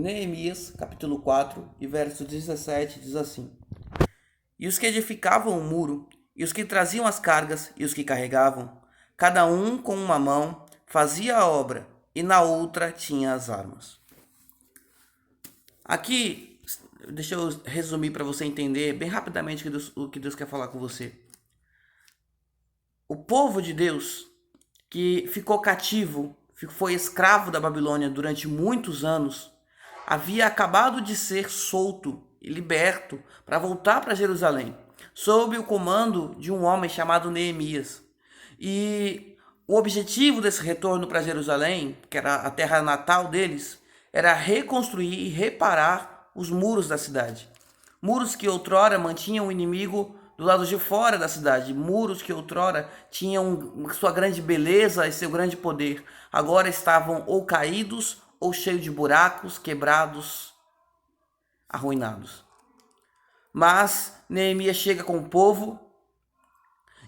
Neemias, capítulo 4, e verso 17, diz assim: E os que edificavam o muro, e os que traziam as cargas, e os que carregavam, cada um com uma mão fazia a obra, e na outra tinha as armas. Aqui, deixa eu resumir para você entender bem rapidamente o que Deus quer falar com você. O povo de Deus, que ficou cativo, foi escravo da Babilônia durante muitos anos, havia acabado de ser solto e liberto para voltar para Jerusalém, sob o comando de um homem chamado Neemias. E o objetivo desse retorno para Jerusalém, que era a terra natal deles, era reconstruir e reparar os muros da cidade. Muros que outrora mantinham o inimigo do lado de fora da cidade, muros que outrora tinham sua grande beleza e seu grande poder, agora estavam ou caídos ou cheios de buracos, quebrados, arruinados. Mas Neemias chega com o povo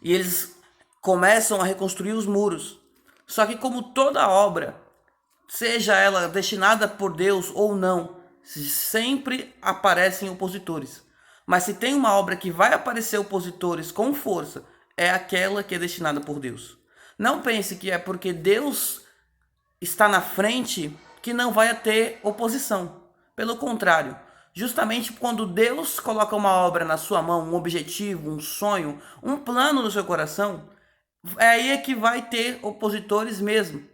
e eles começam a reconstruir os muros. Só que como toda obra, seja ela destinada por Deus ou não, sempre aparecem opositores. Mas se tem uma obra que vai aparecer opositores com força, é aquela que é destinada por Deus. Não pense que é porque Deus está na frente que não vai ter oposição. Pelo contrário, justamente quando Deus coloca uma obra na sua mão, um objetivo, um sonho, um plano no seu coração, é aí que vai ter opositores mesmo.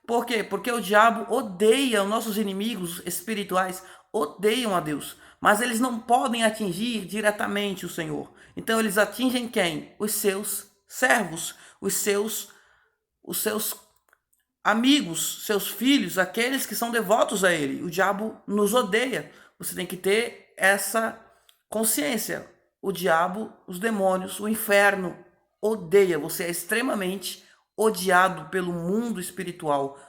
Por quê? Porque o diabo odeia, os nossos inimigos espirituais odeiam a Deus, mas eles não podem atingir diretamente o Senhor. Então eles atingem quem? Os seus servos, os seus amigos, seus filhos, aqueles que são devotos a ele. O diabo nos odeia. Você tem que ter essa consciência. O diabo, os demônios, o inferno odeia. Você é extremamente odiado pelo mundo espiritual,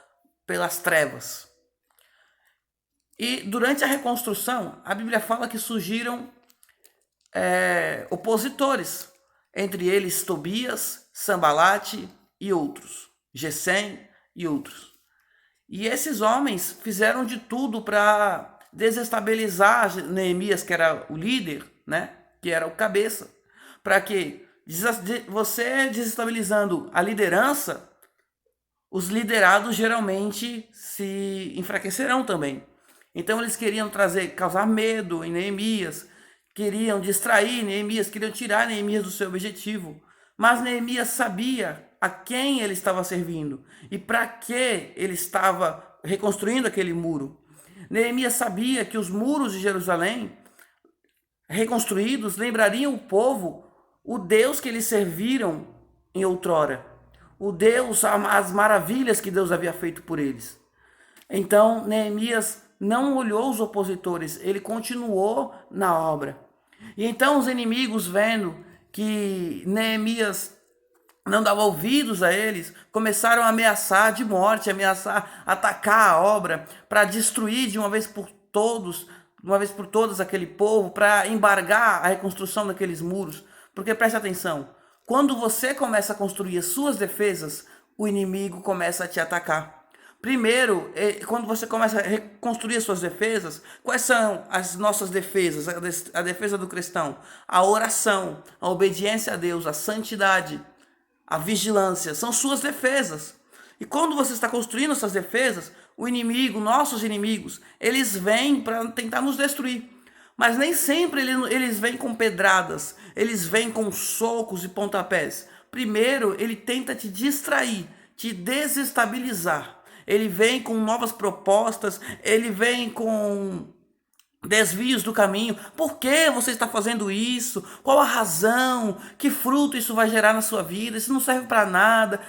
pelas trevas. E durante a reconstrução, a Bíblia fala que surgiram opositores, entre eles Tobias, Sambalate e outros, Gesem e outros. E esses homens fizeram de tudo para desestabilizar Neemias, que era o líder, né? Que era o cabeça, para que você desestabilizando a liderança, os liderados geralmente se enfraquecerão também. Então eles queriam causar medo em Neemias, queriam distrair Neemias, queriam tirar Neemias do seu objetivo. Mas Neemias sabia a quem ele estava servindo e para que ele estava reconstruindo aquele muro. Neemias sabia que os muros de Jerusalém reconstruídos lembrariam o povo o Deus que eles serviram em outrora, o Deus, as maravilhas que Deus havia feito por eles. Então Neemias não olhou os opositores, ele continuou na obra. E então os inimigos, vendo que Neemias não dava ouvidos a eles, começaram a ameaçar de morte, ameaçar atacar a obra para destruir de uma vez por todas aquele povo, para embargar a reconstrução daqueles muros. Porque preste atenção, quando você começa a construir as suas defesas, o inimigo começa a te atacar. Primeiro, quando você começa a reconstruir as suas defesas, quais são as nossas defesas? A defesa do cristão: a oração, a obediência a Deus, a santidade, a vigilância, são suas defesas. E quando você está construindo essas defesas, o inimigo, nossos inimigos, eles vêm para tentar nos destruir. Mas nem sempre eles vêm com pedradas, eles vêm com socos e pontapés. Primeiro, ele tenta te distrair, te desestabilizar. Ele vem com novas propostas, ele vem com desvios do caminho. Por que você está fazendo isso? Qual a razão? Que fruto isso vai gerar na sua vida? Isso não serve para nada.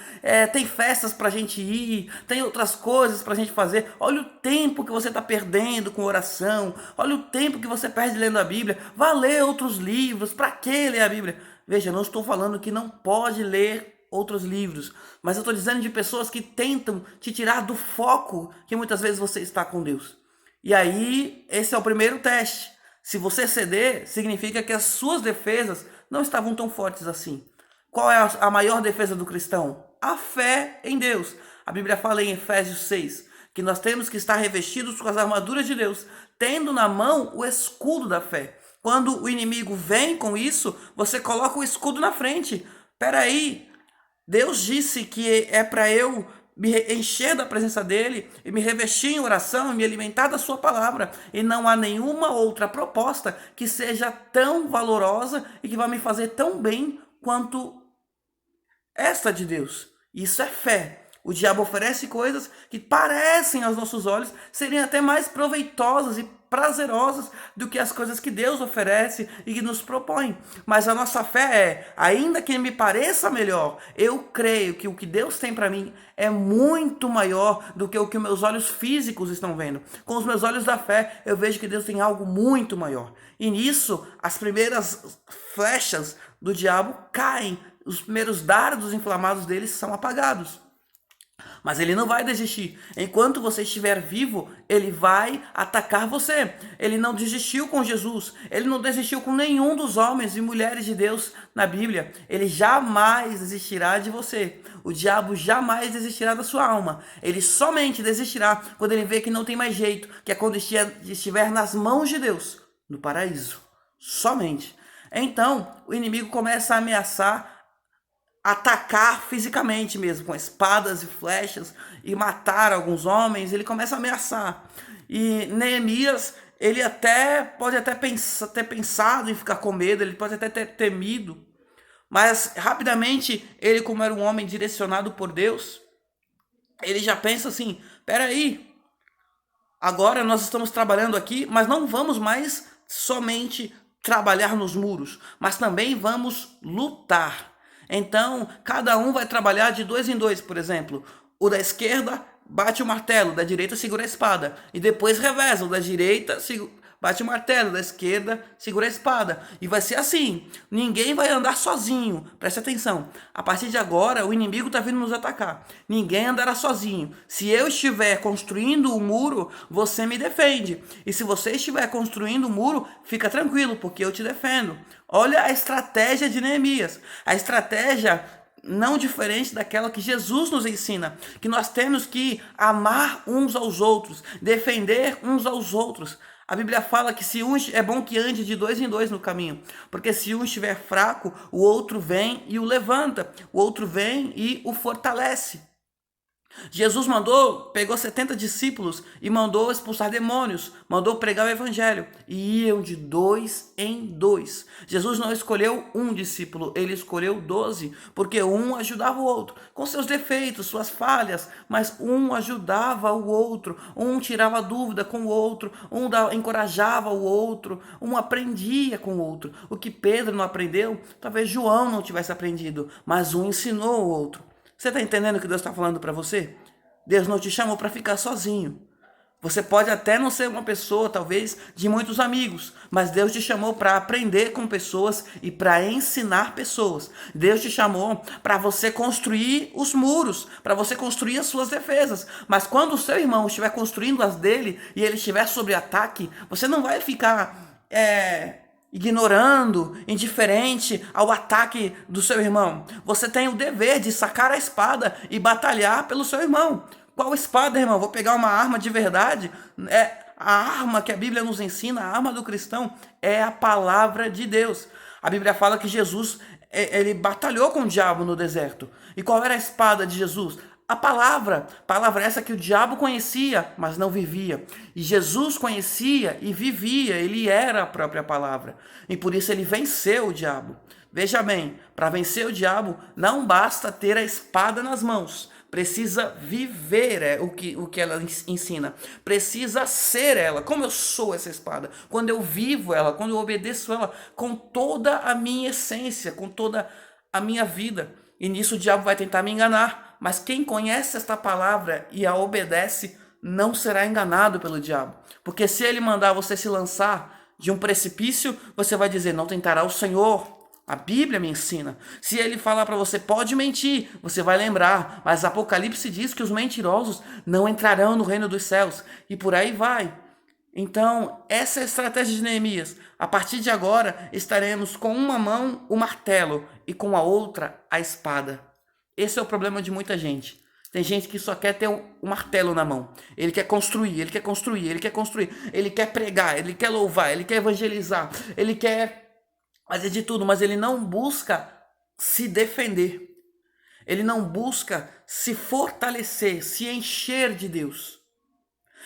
Tem festas para a gente ir, tem outras coisas para a gente fazer. Olha o tempo que você está perdendo com oração. Olha o tempo que você perde lendo a Bíblia. Vá ler outros livros. Para que ler a Bíblia? Veja, não estou falando que não pode ler outros livros, mas eu estou dizendo de pessoas que tentam te tirar do foco que muitas vezes você está com Deus. E aí, esse é o primeiro teste. Se você ceder, significa que as suas defesas não estavam tão fortes assim. Qual é a maior defesa do cristão? A fé em Deus. A Bíblia fala em Efésios 6 que nós temos que estar revestidos com as armaduras de Deus, tendo na mão o escudo da fé. Quando o inimigo vem com isso, você coloca o escudo na frente. Peraí, Deus disse que é para eu me encher da presença dele e me revestir em oração e me alimentar da sua palavra. E não há nenhuma outra proposta que seja tão valorosa e que vai me fazer tão bem quanto esta de Deus. Isso é fé. O diabo oferece coisas que parecem aos nossos olhos serem até mais proveitosas e prazerosas do que as coisas que Deus oferece e que nos propõe. Mas a nossa fé é, ainda que me pareça melhor, eu creio que o que Deus tem para mim é muito maior do que o que meus olhos físicos estão vendo. Com os meus olhos da fé, eu vejo que Deus tem algo muito maior. E nisso, as primeiras flechas do diabo caem, os primeiros dardos inflamados deles são apagados. Mas ele não vai desistir. Enquanto você estiver vivo, ele vai atacar você. Ele não desistiu com Jesus. Ele não desistiu com nenhum dos homens e mulheres de Deus na Bíblia. Ele jamais desistirá de você. O diabo jamais desistirá da sua alma. Ele somente desistirá quando ele vê que não tem mais jeito, que é quando estiver nas mãos de Deus, no paraíso. Somente. Então, o inimigo começa a ameaçar, atacar fisicamente mesmo, com espadas e flechas, e matar alguns homens. Ele começa a ameaçar. E Neemias, ele pode até ter pensado em ficar com medo, ele pode até ter temido, mas rapidamente ele, como era um homem direcionado por Deus, ele já pensa assim, peraí, agora nós estamos trabalhando aqui, mas não vamos mais somente trabalhar nos muros, mas também vamos lutar. Então, cada um vai trabalhar de 2 em 2, por exemplo. O da esquerda bate o martelo, da direita segura a espada. E depois reveza, o da direita bate o martelo, da esquerda segura a espada. E vai ser assim, ninguém vai andar sozinho. Preste atenção, a partir de agora o inimigo está vindo nos atacar. Ninguém andará sozinho. Se eu estiver construindo um muro, você me defende. E se você estiver construindo um muro, fica tranquilo, porque eu te defendo. Olha a estratégia de Neemias. A estratégia não diferente daquela que Jesus nos ensina, que nós temos que amar uns aos outros, defender uns aos outros. A Bíblia fala que se é bom que ande de 2 em 2 no caminho, porque se um estiver fraco, o outro vem e o levanta, o outro vem e o fortalece. Jesus pegou 70 discípulos e mandou expulsar demônios, mandou pregar o evangelho, e iam de 2 em 2. Jesus não escolheu um discípulo, ele escolheu 12, porque um ajudava o outro, com seus defeitos, suas falhas, mas um ajudava o outro, um tirava dúvida com o outro, um encorajava o outro, um aprendia com o outro. O que Pedro não aprendeu, talvez João não tivesse aprendido, mas um ensinou o outro. Você está entendendo o que Deus está falando para você? Deus não te chamou para ficar sozinho. Você pode até não ser uma pessoa, talvez, de muitos amigos, mas Deus te chamou para aprender com pessoas e para ensinar pessoas. Deus te chamou para você construir os muros, para você construir as suas defesas. Mas quando o seu irmão estiver construindo as dele e ele estiver sob ataque, você não vai ficar ignorando, indiferente ao ataque do seu irmão. Você tem o dever de sacar a espada e batalhar pelo seu irmão. Qual espada, irmão? Vou pegar uma arma de verdade? A arma que a Bíblia nos ensina, a arma do cristão, é a palavra de Deus. A Bíblia fala que Jesus, ele batalhou com o diabo no deserto. E qual era a espada de Jesus? A palavra essa que o diabo conhecia, mas não vivia. E Jesus conhecia e vivia, ele era a própria palavra. E por isso ele venceu o diabo. Veja bem, para vencer o diabo, não basta ter a espada nas mãos. Precisa viver o que ela ensina. Precisa ser ela. Como eu sou essa espada? Quando eu vivo ela, quando eu obedeço ela com toda a minha essência, com toda a minha vida. E nisso o diabo vai tentar me enganar. Mas quem conhece esta palavra e a obedece não será enganado pelo diabo. Porque se ele mandar você se lançar de um precipício, você vai dizer, não tentará o Senhor. A Bíblia me ensina. Se ele falar para você, pode mentir, você vai lembrar. Mas Apocalipse diz que os mentirosos não entrarão no reino dos céus. E por aí vai. Então, essa é a estratégia de Neemias. A partir de agora, estaremos com uma mão o martelo e com a outra a espada. Esse é o problema de muita gente, Tem gente que só quer ter um martelo na mão. Ele quer construir, ele quer construir, ele quer construir. Ele quer pregar, ele quer louvar, ele quer evangelizar. Ele quer fazer de tudo, mas ele não busca se defender. Ele não busca se fortalecer, se encher de Deus.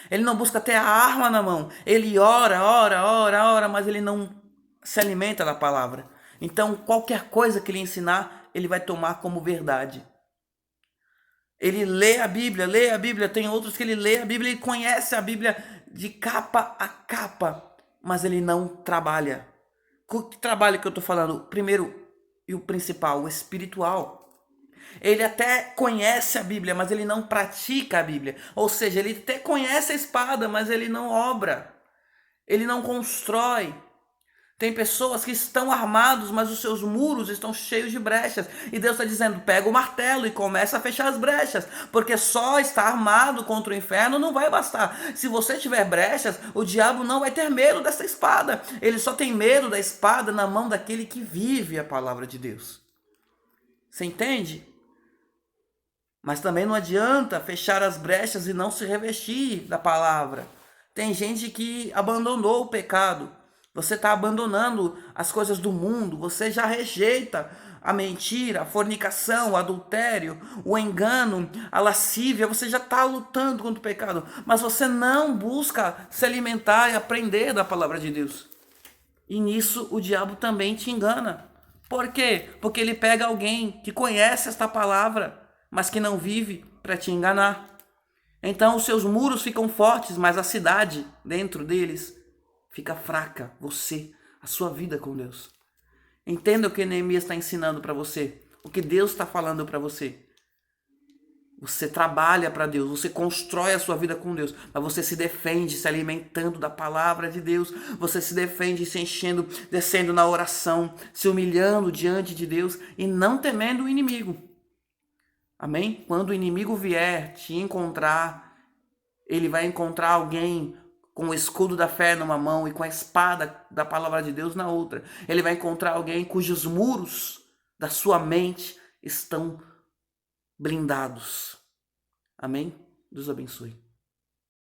Ele não busca ter a arma na mão. Ele ora, mas ele não se alimenta da palavra. Então, qualquer coisa que ele ensinar, ele vai tomar como verdade. Ele lê a Bíblia. Tem outros que ele lê a Bíblia e conhece a Bíblia de capa a capa, mas ele não trabalha. Que trabalho que eu estou falando? Primeiro e o principal, o espiritual. Ele até conhece a Bíblia, mas ele não pratica a Bíblia. Ou seja, ele até conhece a espada, mas ele não obra. Ele não constrói. Tem pessoas que estão armados, mas os seus muros estão cheios de brechas. E Deus está dizendo, pega o martelo e começa a fechar as brechas. Porque só estar armado contra o inferno não vai bastar. Se você tiver brechas, o diabo não vai ter medo dessa espada. Ele só tem medo da espada na mão daquele que vive a palavra de Deus. Você entende? Mas também não adianta fechar as brechas e não se revestir da palavra. Tem gente que abandonou o pecado. Você está abandonando as coisas do mundo. Você já rejeita a mentira, a fornicação, o adultério, o engano, a lascívia. Você já está lutando contra o pecado. Mas você não busca se alimentar e aprender da palavra de Deus. E nisso o diabo também te engana. Por quê? Porque ele pega alguém que conhece esta palavra, mas que não vive, para te enganar. Então os seus muros ficam fortes, mas a cidade dentro deles fica fraca. Você, a sua vida com Deus. Entenda o que Neemias está ensinando para você, o que Deus está falando para você. Você trabalha para Deus, você constrói a sua vida com Deus, mas você se defende se alimentando da palavra de Deus, você se defende se enchendo, descendo na oração, se humilhando diante de Deus e não temendo o inimigo. Amém? Quando o inimigo vier te encontrar, ele vai encontrar alguém com o escudo da fé numa mão e com a espada da palavra de Deus na outra. Ele vai encontrar alguém cujos muros da sua mente estão blindados. Amém? Deus abençoe.